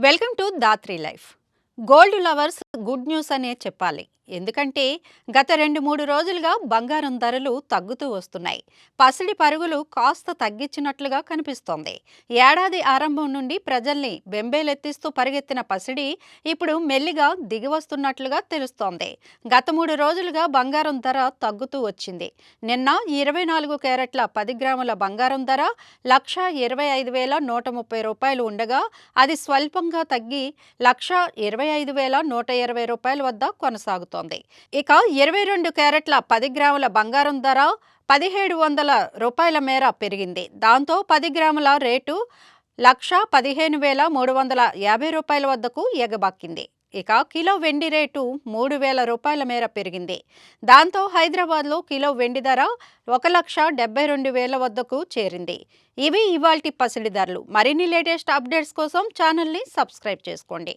Welcome to Dhatri life. Gold lovers good news అనే చెప్పాలి. ఎందుకంటే గత 2-3 రోజులుగా బంగారం ధరలు తగ్గుతూ వస్తున్నాయి. పసిడి పరుగులు కాస్త తగ్గించినట్లుగా కనిపిస్తోంది. ఏడాది ఆరంభం నుండి ప్రజల్ని బెంబేలెత్తిస్తూ పరిగెత్తిన పసిడి ఇప్పుడు మెల్లిగా దిగివస్తున్నట్లుగా తెలుస్తోంది. గత 3 రోజులుగా బంగారం ధర తగ్గుతూ వచ్చింది. నిన్న 24 క్యారెట్ల 10 గ్రాముల బంగారం ధర రూ. 1,25,130 ఉండగా అది స్వల్పంగా తగ్గి రూ. 1,25,120 వద్ద కొనసాగుతోంది. ఇక 22 క్యారెట్ల 10 గ్రాముల బంగారం ధర రూ. 1,700 మేర పెరిగింది. దాంతో 10 గ్రాముల రేటు రూ. 1,15,350 వద్దకు ఎగబాకింది. ఇక కిలో వెండి రేటు రూ. 3,000 మేర పెరిగింది. దాంతో హైదరాబాద్లో కిలో వెండి ధర 1,72,000 వద్దకు చేరింది. ఇవి ఇవాల్టి పసిడి ధరలు. మరిన్ని లేటెస్ట్ అప్డేట్స్ కోసం ఛానల్ని సబ్స్క్రైబ్ చేసుకోండి.